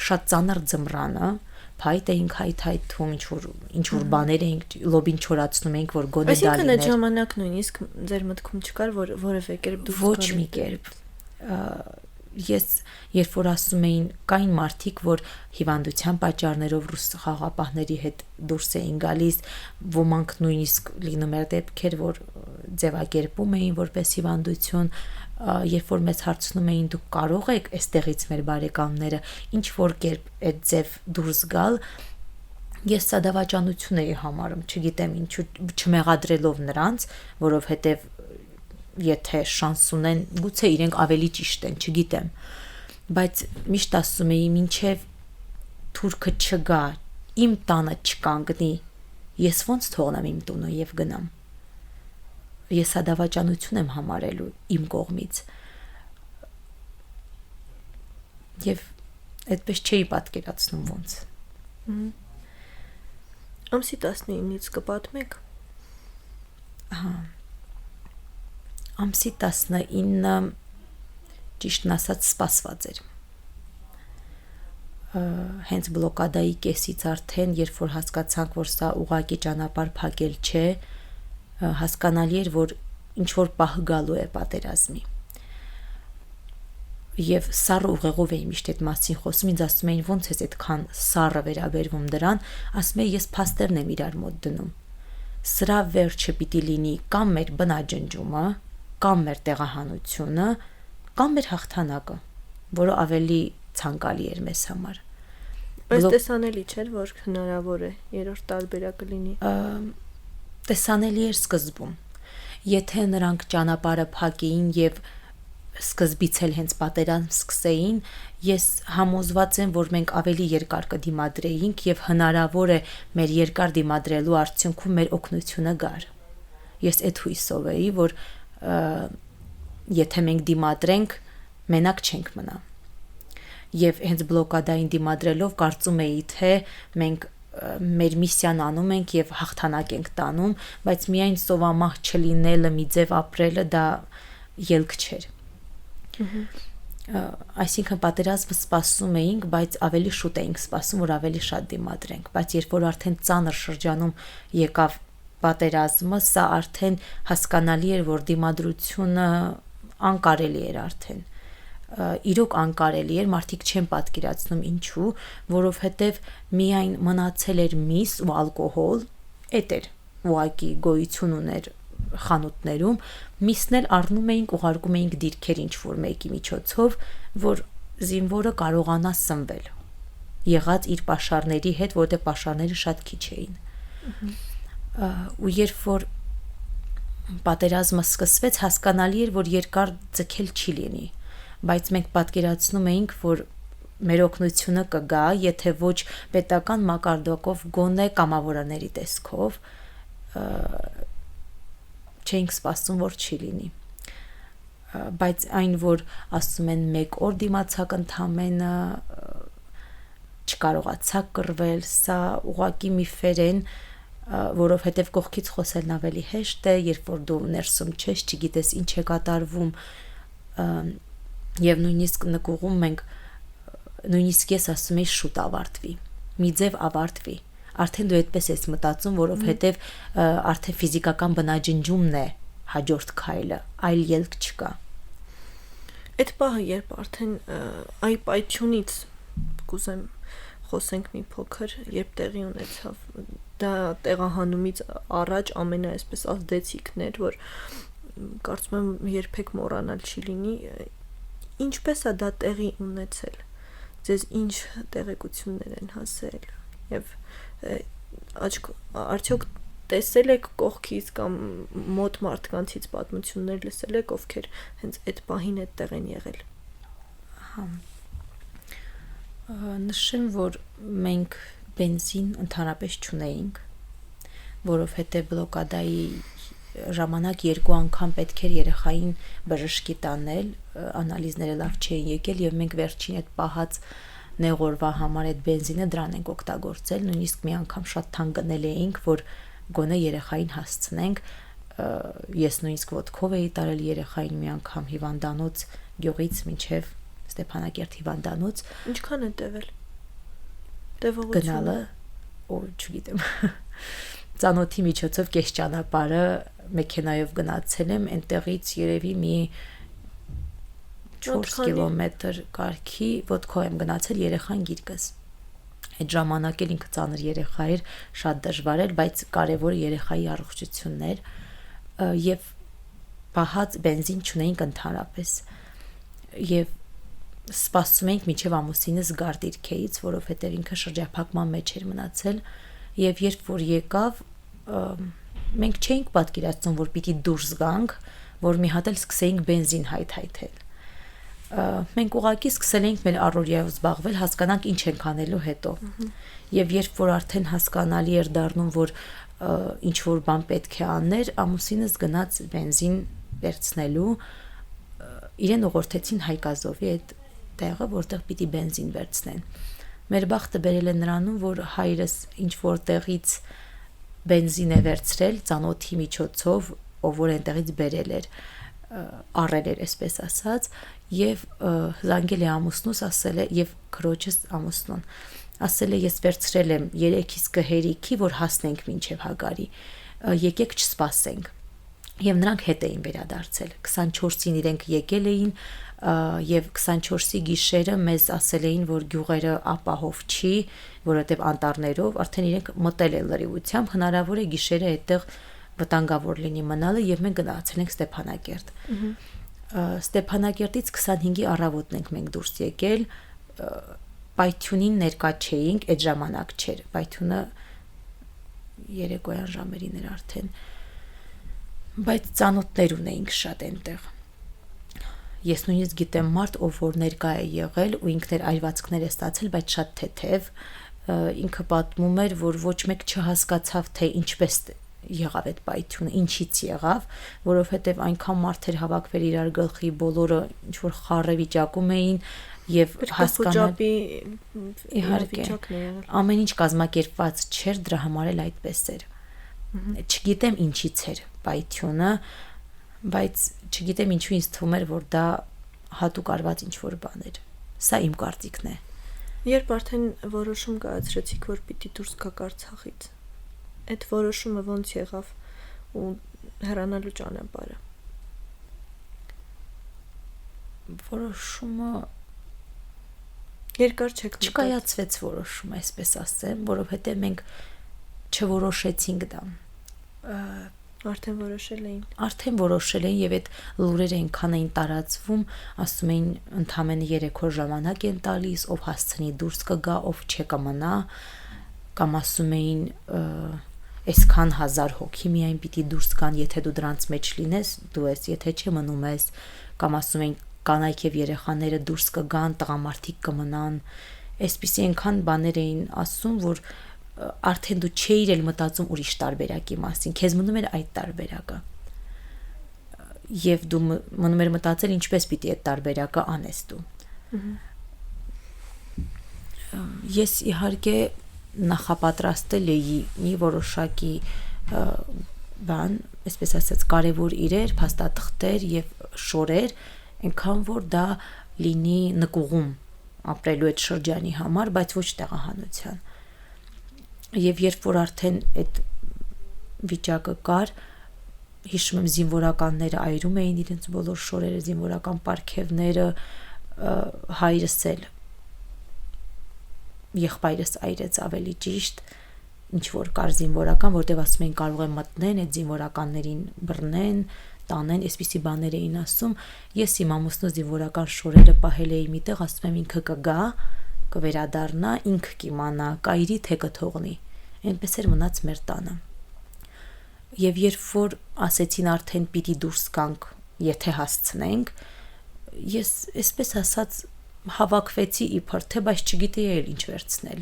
շատ ծանր ձմռանը, փայտ էինք հայթայթում, ինչ որ բաներ էինք, լոբին չորացնում էինք, որ գոնե դա լիներ։ Այսինքն այդ ժամանակ նույնիսկ ձեր մտքում չկար, որ որևէ կերպ դուրս գալ։ Ոչ մի կերպ։ Ես երբ որ ասում էին, կային մարդիկ, որ հիվանդության պատճառներով ռուս խաղաղապահների հետ դուրս էին գալիս, ոմանք նույնիսկ լինում էր դեպքեր, որ ձևակերպում էին որպես հիվանդություն, երբ որ մեզ հարցնում էին դուք կարող եք այստեղից մեր բարեկամները ինչ որ կերպ այդ ձև դուրս գալ, ես սա դավաճանություն էի համարում, չգիտեմ ինչու, չմեղադրելով նրանց, որովհետև եթե շանս ունեն, գուցե իրենք ավելի ճիշտ են, չգիտեմ, բայց միշտ ասում էի մինչև թուրքը չգա, իմ տանը չկանգնի, ես ոնց թողնեմ իմ տունը եւ գնամ։ Ես սա դավաճանություն եմ համարելու իմ կողմից։ Եվ այդպես չէի պատկերացնում ոնց։ Ամսի 19-ից կպատմեք։ Ամսի 19-ը ճիշտն ասած սպասված էր։ Հենց բլոկադայի կեսից արդեն, երբ որ հասկացանք, որ սա ուղղակի ճանապարհ փակել չէ, հասկանալի էր, որ ինչ որ պահ գալու է պատերազմի։ եւ սառը ուղեղով էի միշտ այդ մասին խոսում, ինձ ասում էին ոնց ես այդքան սառը վերաբերվում դրան, ասում էի ես փաստերն եմ իրար մոտ դնում, սրա վերջը պիտի լինի կամ մեր բնաջնջումը, կամ մեր տեղահանությունը, կամ մեր հաղթանակը, որը ավելի ցանկալի էր մեզ համար։ Բայց տեսանելի չէր, որ հնարավոր է երրորդ տարբերակը լինի։ Տեսանելի էր սկզբում։ Եթե նրանք ճանապարհը փակեին եւ սկզբից էլ հենց պատերազմ սկսեին, ես համոզված եմ, որ մենք ավելի երկար կդիմադրեինք եւ հնարավոր է մեր երկար դիմադրելու արդյունքում մեր օգնությունը գար։ Ես այդ հույսով էի, որ եթե մենք դիմադրենք, մենակ չենք մնա։ Եվ հենց բլոկադային դիմադրելով կարծում էի, թե մենք մեր միսիան անում ենք եւ հաղթանակ ենք տանում, բայց միայն սովամահ չլինելը, մի ձև ապրելը դա ելք չէր։ Այսինքն պատերազմը սպասում էինք, բայց ավելի շուտ էինք սպասում, որ ավելի շատ դիմադրենք, բայց երբ որ արդեն ծանր շրջանում եկավ պատերազմը, սա արդեն հասկանալի էր, որ դիմադրությունը անկարելի էր արդեն։ Իրոք անկարելի էր, մարդիկ չեն պատկերացնում ինչու, որովհետև միայն մնացել էր միս ու ալկոհոլ, էդ էր ուղղակի գոյություն ուներ խանութներում, միսն էլ առնում էինք, ուղարկում էինք դիրքեր ինչ-որ մեկի միջոցով, որ զինվորը կարողանա սնվել, եղած իր պաշարների հետ, որտեղ պաշարները շատ քիչ էին։ Ու երբ որ պատերազմը սկսվեց, հասկանալի էր, որ երկար ձգել չի լինի, բայց մենք պատկերացնում էինք, որ մեր օգնությունը կգա, եթե ոչ պետական մակարդակով, գոնե կամավորների տեսքով, չէինք սպասում, որ չի լինի։ Բայց այն, որ ասում են մեկ օր դիմացակ ընդամենը չկարողացակ կռվել, սա ուղղակի միֆեր են, որովհետև կողքից խոսելն ավելի հեշտ է, երբ որ դու ներսում չես, չգիտես ինչ է կատարվում, եւ նույնիսկ նկուղում մենք, նույնիսկ ես ասում եի շուտ ավարտվի, մի ձև ավարտվի, արդեն դու այդպես ես մտածում, որովհետև արդեն ֆիզիկական բնաջնջումն է հաջորդ քայլը, այլ ելք չկա։ Այդ պահը, երբ արդեն այ պայթյունից կուզեմ խոսենք մի փոքր, երբ տեղի ունեցավ, դա տեղահանումից առաջ ամենաայսպես ազդեցիկն էր, որ կարծում եմ երբեք մոռանալ չի լինի, ինչպես է դա տեղի ունեցել, ձեզ ինչ տեղեկություններ են հասել եւ արդյոք տեսել եք կողքից կամ մոտ մարդկանցից պատմություններ լսել եք, ովքեր հենց այդ պահին այդտեղ են եղել։ Նշեմ, որ մենք բենզին ընդհանրապես չունեինք, որովհետև բլոկադայի ժամանակ 2 անգամ պետք էր երեխային բժշկի տանել, անալիզները լավ չէին եկել եւ մենք վերջին այդ պահած նեղորվա համար այդ բենզինը դրան ենք օգտագործել, նույնիսկ մի անգամ շատ թանկ գնել էինք, որ գոնե երեխային հասցնենք, ես նույնիսկ ոտքով էի տարել երեխային մի անգամ հիվանդանոց գյուղից մինչև Ստեփանակերտ հիվանդանոց։ Ինչքան է տևել տևողությունը։ Գնալը, ու չգիտեմ, ծանոթի միջոցով կես ճանապարհը մեքենայով գնացել եմ, այնտեղից երևի մի 4 կիլոմետր կարգի ոտքով եմ գնացել երեխան գիրկս։ Այդ ժամանակ էլ ինքը ծանր երեխա էր, շատ դժվար էր, բայց կարևորը երեխայի առողջությունն էր եւ պահած բենզին չունեինք ընդհանրապես։ Եվ սպասում էինք մինչև ամուսինս գար դիրքերից, որովհետև ինքը շրջափակման մեջ էր մնացել, եւ երբ որ եկավ, մենք չէինք պատկերացնում, որ պիտի դուրս գանք, որ մի հատ էլ սկսեինք բենզին հայթայթել։ Մենք ուղղակի սկսել էինք մեր առօրյայով զբաղվել, հասկանանք ինչ ենք անելու հետո։ Եվ երբ որ արդեն հասկանալի էր դառնում, որ ինչ որ բան պետք է աներ, ամուսինս գնաց բենզին վերցնելու, իրեն ուղղորդեցին Հայկազովի այդ տեղը, որտեղ պիտի բենզին վերցնեն։ Մեր բախտը բերել է նրանում, որ հայրս ինչ որ տեղից բենզին է վերցրել ծանոթի միջոցով, ով որ այնտեղից բերել էր, առել էր, այսպես ասած, եւ զանգել է ամուսնուս, ասել է, եւ քրոջս ամուսնուն, ասել է ես վերցրել եմ 3-ից կհերիքի, որ հասնենք մինչև Հագարի, եկեք չսպասենք։ Եվ նրանք հետ էին վերադարձել 24-ին իրենք եկել էին եւ 24-ի գիշերը մեզ ասել էին, որ գյուղերը ապահով չի, որովհետեւ անտառներով արդեն իրենք մտել են լրիվությամբ, հնարավոր է գիշերը այդտեղ վտանգավոր լինի մնալը եւ մենք գնացել ենք Ստեփանակերտ։ Ստեփանակերտից 25-ի առավոտն ենք մենք դուրս եկել, Պայթյունին ներկա չէինք, այդ ժամանակ չէր, Պայթյունը երեկոյան ժամերին էր արդեն, բայց ծանոթներ ունեինք շատ այնտեղ։ Ես նույնիսկ գիտեմ մարդ, ով որ ներկա է եղել ու ինքն էր այրվածքներ է ստացել, բայց շատ թեթև, ինքը պատմում էր, որ ոչ մեկ չհասկացավ, թե ինչպես եղավ այդ պայթյունը, ինչից եղավ, որովհետև այնքան մարդ էր հավաքվել իրար գլխի, բոլորը ինչ որ խառը վիճակում էին եւ հասկանալ իհարկե ամեն ինչ կազմակերպված չէր, դրա համար էլ այդպես էր։ Չգիտեմ ինչից էր պայթյունը, բայց չգիտեմ ինչու ինձ թվում էր, որ դա հատուկ արված ինչ որ բան էր։ Սա իմ կարծիքն է։ Երբ արդեն որոշում կայացրեցիք, որ պիտի դուրս գաք Արցախից, այդ որոշումը ոնց եղավ ու հեռանալու ճանապարհը։ Որոշումը երկար չեք մտածել։ Չկայացվեց որոշումը, այսպես ասեմ, որովհետև մենք չորոշեցինք դա։ Արդեն որոշել էին եւ այդ լուրերը այնքան էին տարածվում, ասում էին ընդամենը 3 օր ժամանակ են տալիս, ով հասցնի դուրս կգա, ով չկմնա, կամ ասում էին այսքան 1000 հոգի միայն պիտի դուրս գան, եթե դու դրանց մեջ լինես, դու ես, եթե չէ մնում ես, կամ ասում էին կանայք եւ երեխաները դուրս կգան, տղամարդիկ կմնան, այսպիսի այնքան բաներ էին ասում, որ արդեն դու չէիր էլ մտածում ուրիշ տարբերակի մասին, քեզ մնում էր այդ տարբերակը եւ դու մնում էր մտածել ինչպես պիտի այդ տարբերակը անես դու։ Ես իհարկե նախապատրաստել էի մի որոշակի բան, այսպես ասած կարևոր իրեր, փաստաթղթեր եւ շորեր, այնքան որ դա լինի նկուղում ապրելու այդ շրջանի համար, բայց ոչ տեղահանության։ Եվ երբ որ արդեն այդ վիճակը կար, հիշում եմ զինվորականները այրում էին իրենց բոլոր շորերը, զինվորական պարգևները, հայրս էլ, եղբայրս այրեց ավելի ճիշտ, ինչ որ կար զինվորական, որտեղ ասում էին կարող են մտնեն, այդ զինվորականներին բռնեն, տանեն, այսպիսի բաներ էին ասում։ Ես իմ ամուսնու զինվորական շորերը պահել էի միտեղ, ասում եմ ինքը կգա, կվերադառնա, ինքը կիմանա, կայրի թե կթողնի։ Այնպես էր մնաց մեր տանը։ Եվ երբ որ ասեցին արդեն պիտի դուրս գանք, եթե հասցնենք, ես այսպես ասած հավաքվեցի իբր թե, բայց չգիտեի էլ ինչ վերցնել։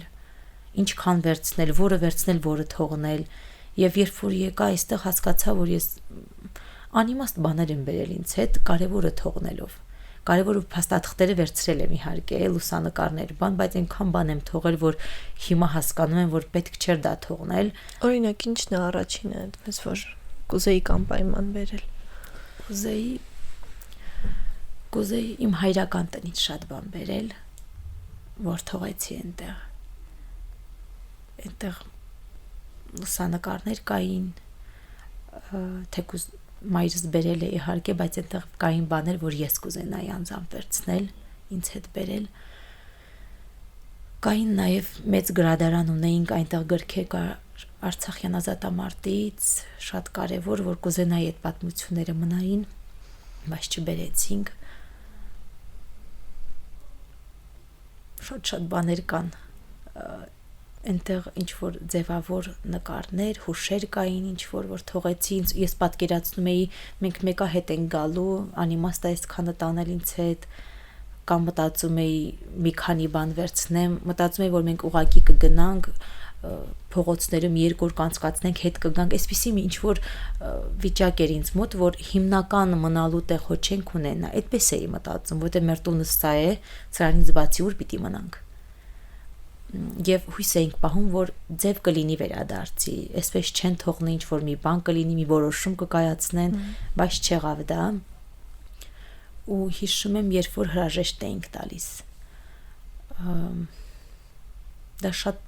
Ինչքան վերցնել, որը վերցնել, որը թողնել։ Եվ երբ որ եկա այստեղ հասկացա, որ ես անիմաստ բաներ եմ բերել ինձ հետ, կարևորը թողնելով։ Կարևորը փաստաթղթերը վերցրել եմ իհարկե, լուսանկարներ, բան, բայց այնքան բան եմ թողել, որ հիմա հասկանում եմ, որ պետք չէր դա թողնել։ Օրինակ, ի՞նչն է առաջինը, այդպես որ կուզեի անպայման բերել։ Կուզեի իմ հայրական տնից շատ բան բերել, որ թողեցի այնտեղ։ Այնտեղ լուսանկարներ կային, թեկուզ մայրս բերել է իհարկե, բայց այնտեղ կային բաներ, որ ես կուզենայի անձամբ վերցնել, ինձ հետ բերել։ Կային նաև մեծ գրադարան ունեինք, այնտեղ գրքեր կար Արցախյան ազատամարտից, շատ կարևոր, որ կուզենայի այդ պատմությունները մնային, բայց չբերեցինք։ Շատ բաներ կան, այնտեղ ինչ որ ձևավոր նկարներ, հուշեր կային, ինչ որ թողեցի ինձ, ես պատկերացնում էի, մենք մեկա հետ ենք գալու, անիմաստ է այսքանը տանել ինձ հետ, կամ մտածում էի մի քանի բան վերցնեմ, մտածում էի, որ մենք ուղակի կգնանք փողոցներում 2 օր կանցկացնենք, հետ կգանք, այսպիսի մի ինչ որ վիճակ էր ինձ մոտ, որ հիմնական մնալու տեղ հո չենք ունենա, այդպես էի մտածում, որտեղ մեր տունը սա է, սրանից բացի ուր պիտի մնանք։ Եվ հույս էինք պահում, որ ձև կլինի վերադարձի, այսպես չեն թողնի ինչ որ մի բան կլինի, մի որոշում կկայացնեն, բայց չեղավ դա։ Ու հիշում եմ, երբ որ հրաժեշտ էինք տալիս, դա շատ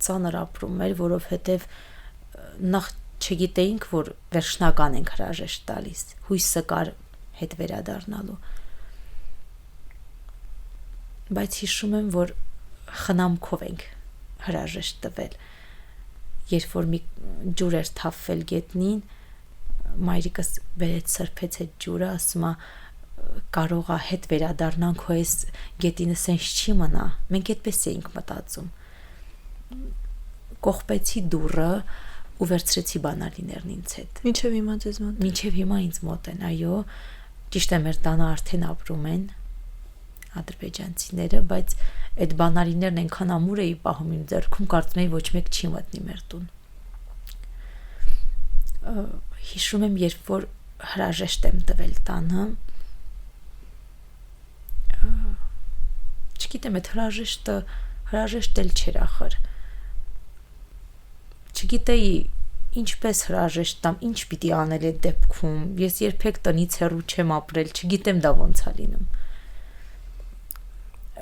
ծանր ապրում էր, որովհետև նախ չգիտեինք, որ վերջնական ենք հրաժեշտ տալիս, հույսը կար հետ վերադառնալու, բայց հիշում եմ, որ խնամքով ենք հրաժեշտ տվել, երբ որ մի ջուր էր թափվել գետնին, մայրիկս բերեց սրբեց այդ ջուրը, ասում է կարող է հետ վերադառնանք, հո այս գետինը սենց չի մնա, մենք այդպես էինք մտածում, կողպեցի դուռը ու վերցրեցի բանալիներն ինձ հետ, Մինչև հիմա ձեզ մոտ մինչև հիմա ինձ մոտ են, այո, ճիշտ է, մեր տանը արդեն ապրում են ադրբեջանցիները, բայց այդ բանալիներն այնքան ամուր էի պահում իմ ձեռքում, կարծում էի ոչ մեկ չի մտնի մեր տուն, հիշում եմ, երբ որ հրաժեշտ եմ տվել տանը, չգիտեմ, այդ հրաժեշտ էլ չէր ախր, չգիտեի ինչպես հրաժեշտ տամ, ինչ պիտի անել այդ դեպքում, ես երբեք տնից հեռու չեմ ապրել, չգիտեմ դա ոնց է լինում,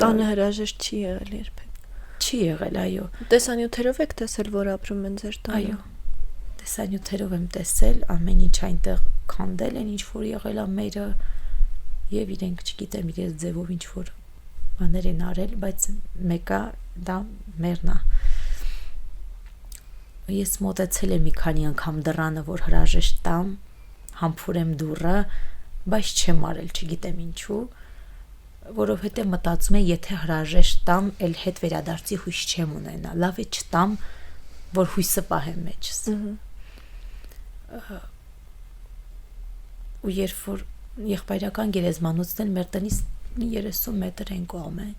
տանը հրաժեշտ չի եղել երբեք չի եղել, այո, տեսանյութերով եք տեսել, որ ապրում են ձեր տանը այո, տեսանյութերով եմ տեսել, ամեն ինչ այնտեղ քանդել են, ինչ որ եղել է մերը եւ իրենք, չգիտեմ, իրենց ձևով ինչ որ բաներ են արել, բայց մեկը դա մերն է, ես մոտեցել եմ մի քանի անգամ դռանը, որ հրաժեշտ տամ, համբուրեմ դուռը, բայց չեմ արել, չգիտեմ ինչու, որովհետև մտածում եմ, եթե հրաժեշտ տամ, էլ հետ վերադարձի հույս չեմ ունենա, լավ է չտամ, որ հույսը պահեմ մեջս, ու երբ որ եղբայրական գերեզմանոցն էլ մեր տնից 30 մետր են կողմը,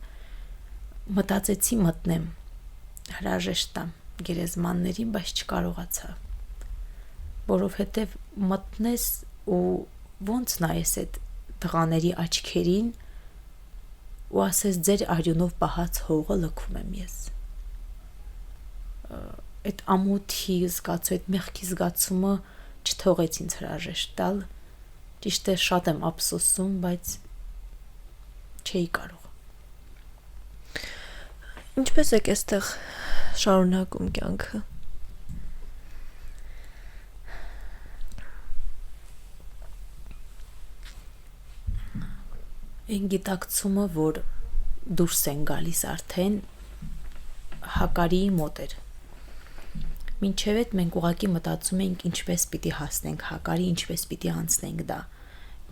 մտածեցի մտնեմ, հրաժեշտ տամ գերեզմաններին, բայց չկարողացա, որովհետև մտնես ու ոնց նայես այդ տղաների աչքերին ու ասես ձեր արյունով պահած հողը լքում եմ ես, այդ ամոթի զգացում, այդ մեղքի զգացումը չթողեց ինձ հրաժեշտ տալ, ճիշտ է շատ եմ ափսոսում, բայց չէի կարող, Ինչպես եք այստեղ շարունակում կյանքը Այն գիտակցումը, որ դուրս են գալիս արդեն Հակարիի մոտ էր, մինչև այդ մենք ուղղակի մտածում էինք ինչպես պիտի հասնենք Հակարի, ինչպես պիտի անցնենք դա,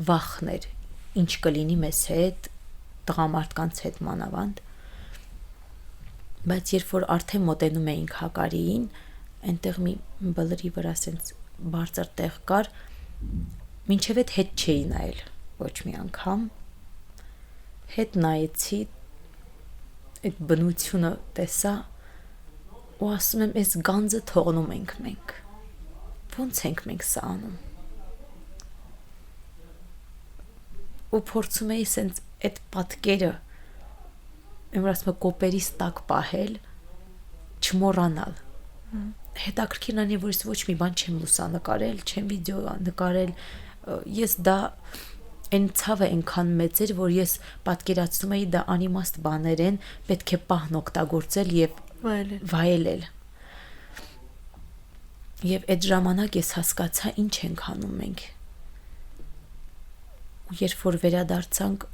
վախն էր, ինչ կլինի մեզ հետ, տղամարդկանց հետ մանավանդ, բայց երբ որ արդեն մոտենում էինք Հակարիին, այնտեղ մի բլրի վրա սենց բարձր տեղ կար, մինչև հետ չէի նայել ոչ մի անգամ, հետ նայեցի, այդ բնությունը տեսա ու ասում եմ, այս գանձը թողնում ենք մենք, ոնց ենք մենք սա անում, ու փորձում էի սենց այդ պատկերը, եմ որ ասում եմ կոպերիս տակ պահել, չմոռանալ, հետաքրքիրն այն է, որ ես ոչ մի բան չեմ լուսանկարել, չեմ վիդեո նկարել, ես դա այն ցավը այնքան մեծ էր, որ ես պատկերացնում էի դա անիմաստ բաներ են, պետք է պահն օգտագործել եւ վայելել։ Եվ այդ ժամանակ ես հասկացա ինչ ենք անում մենք։ Ու երբ որ վերադարձանք,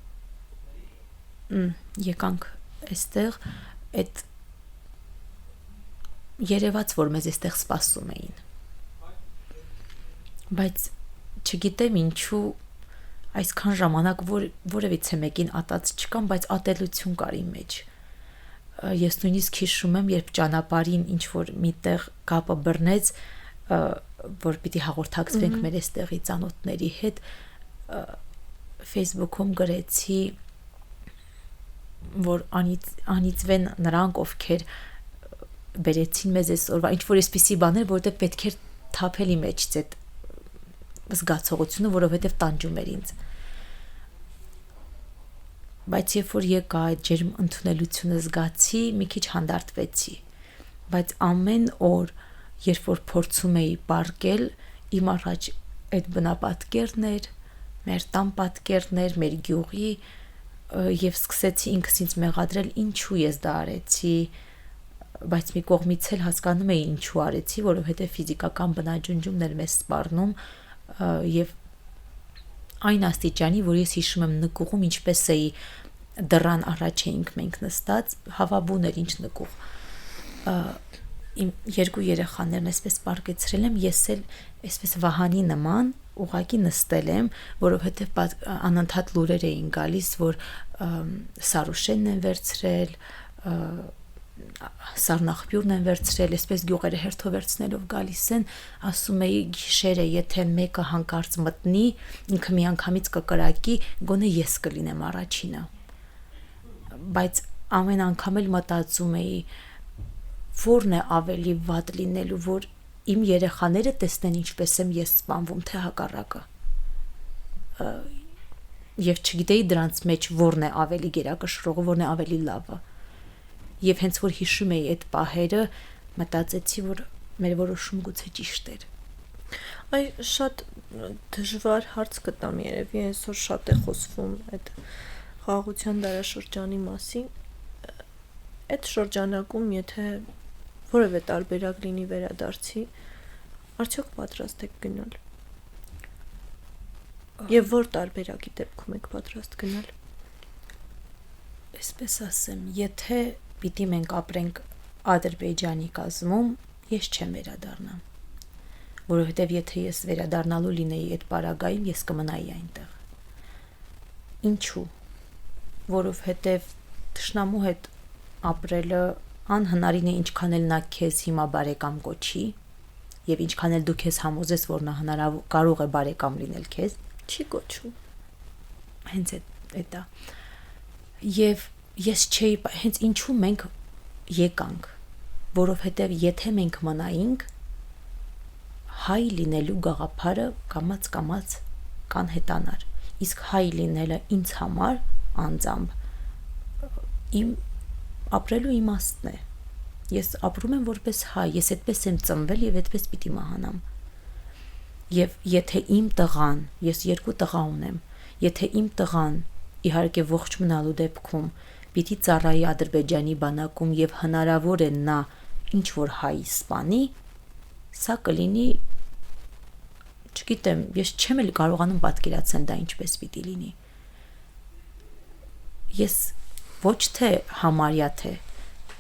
եկանք այստեղ, այդ երևաց, որ մեզ այստեղ սպասում էին։ Բայց չգիտեմ ինչու այսքան ժամանակ որևիցե մեկին ատած չկամ, բայց ատելություն կար իմ մեջ։ Ես նույնիսկ հիշում եմ, երբ ճանապարհին ինչ որ միտեղ կապը բռնեց, որ պիտի հաղորդակցվենք մեր այստեղի ծանոթների հետ, Facebook-ում գրեցի, որ անիծվեն նրանք, ովքեր բերեցին մեզ այսօրվա, ինչ որ այսպիսի բաներ, որովհետև պետք էր թափել իմ մեջից այդ զգացողությունը, որովհետև տանջում էր ինձ։ Բայց երբ որ եկա այդ ջերմ ընդունելությունը զգացի, մի քիչ հանդարտվեցի։ Բայց ամեն օր, երբ որ փորձում էի պարկել, իմ առաջ այդ բնապատկերն էր, մեր տան պատկերն էր, մեր գյուղի, եւ սկսեցի ինքս ինձ մեղադրել, ինչու ես դա արեցի, բայց մի կողմից էլ հասկանում էի ինչու արեցի, որովհետև ֆիզիկական բնաջնջումն էր մեզ սպառնում եւ այն աստիճանի, որ ես հիշում եմ նկուղում ինչպես էի դռան առաջ էինք մենք նստած, հավաբուն էր ինչ նկուղ։ Իմ երկու երեխաներն այսպես պարկեցրել եմ, ես էլ այսպես վահանի նման ուղակի նստել եմ, որովհետև անընդհատ լուրեր էին գալիս, որ Սարուշենն են վերցրել, Սառնախպյուրն են վերցրել, այսպես գյուղերը հերթով վերցնելով գալիս են, ասում էի գիշերը, եթե մեկը հանկարծ մտնի, ինքը միանգամից կկրակի, գոնե ես կլինեմ առաջինը։ Բայց ամեն անգամ էլ մտածում էի, որն է ավելի վատ լինելու, որ իմ երեխաները տեսնեն ինչպես եմ ես սպանվում, թե հակառակը։ Եվ չգիտեի դրանց մեջ որն է ավելի գերակշռողը, որն է ավելի լավը։ Եվ հենց որ հիշում էի այդ պահերը, մտածեցի, որ մեր որոշում գուցե ճիշտ էր։ Այ շատ դժվար հարց կտամ երևի, այսօր շատ է խոսվում այդ խաղաղության դարաշրջանի մասին։ Այդ շրջանակում, եթե որևէ տարբերակ լինի վերադարձի, արդյոք պատրաստ եք գնալ։ Եվ որ տարբերակի դեպքում եք պատրաստ գնալ։ Այսպես ասեմ, եթե պիտի մենք ապրենք Ադրբեջանի կազմում, ես չեմ վերադառնա, որովհետև եթե ես վերադառնալու լինեի այդ պարագայում, ես կմնայի այնտեղ։ Ինչու՞։ Որովհետև թշնամու հետ ապրելը անհնարին է, ինչքան էլ նա քեզ հիմա բարեկամ կոչի, եւ ինչքան էլ դու քեզ համոզես, որ նա կարող է բարեկամ լինել քեզ, չի կոչում։ Հենց այդ է։ Եվ ես չէի, հենց ինչու մենք եկանք, որովհետև եթե մենք մնայինք, հայ լինելու գաղափարը կամաց կանհետանար, իսկ հայ լինելը ինձ համար անձամբ իմ ապրելու իմաստն է։ Ես ապրում եմ որպես հայ, ես այդպես եմ ծնվել եւ այդպես պիտի մահանամ։ Եվ եթե իմ տղան, ես 2 տղա ունեմ, եթե իմ տղան իհարկե ողջ մնալու դեպքում պիտի ծառայի Ադրբեջանի բանակում եւ հնարավոր է նա ինչ որ հայ սպանի, սա կլինի, չգիտեմ, ես չեմ էլ կարողանում պատկերացնել դա ինչպես պիտի լինի։ Ես ոչ թե համարյա թե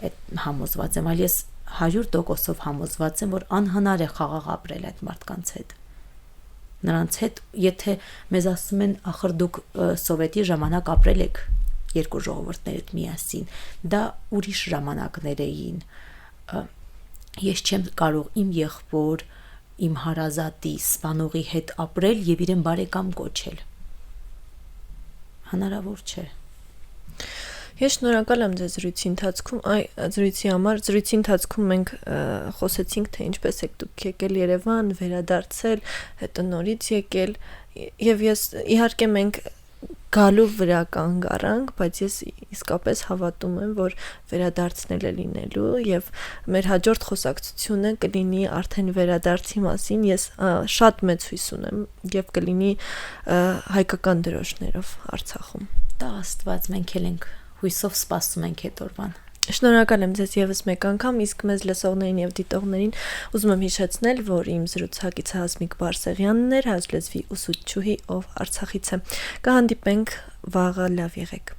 այդ համոզված եմ, այլ ես 100% համոզված եմ, որ անհնար է խաղաղ ապրել այդ մարդկանց հետ։ Նրանց հետ, եթե մեզ ասում են, ախր դուք սովետի ժամանակ ապրել եք երկու ժողովուրդներդ միասին, դա ուրիշ ժամանակներ էին։ Ես չեմ կարող իմ եղբոր, իմ հարազատի, սպանողի հետ ապրել եւ իրեն բարեկամ կոչել։ Հնարավոր չէ։ Ես շնորհակալ եմ ձեզ զրույցի համար։ Զրույցի ընթացքում մենք խոսեցինք, թե ինչպես եք դուք եկել Երևան, վերադարձել, հետո նորից եկել, եւ ես իհարկե մենք գալու վրա կանգ առանք, բայց ես իսկապես հավատում եմ, որ վերադարձնել է լինելու եւ մեր հաջորդ խոսակցությունը կլինի արդեն վերադարձի մասին։ Ես շատ մեծ հույս ունեմ եւ կլինի հայկական դրոշներով Արցախում։ Տա Աստված, մենք էլ ենք հույսով սպասում ենք այդ օրվան։ Շնորհակալ եմ ձեզ եւս մեկ անգամ, իսկ մեզ լսողներին եւ դիտողներին ուզում եմ հիշեցնել, որ իմ զրուցակիցը Հասմիկ Բարսեղյանն էր, հայ լեզվի ուսուցչուհի, ով Արցախից է։ Կհանդիպենք վաղը, լավ եղեք։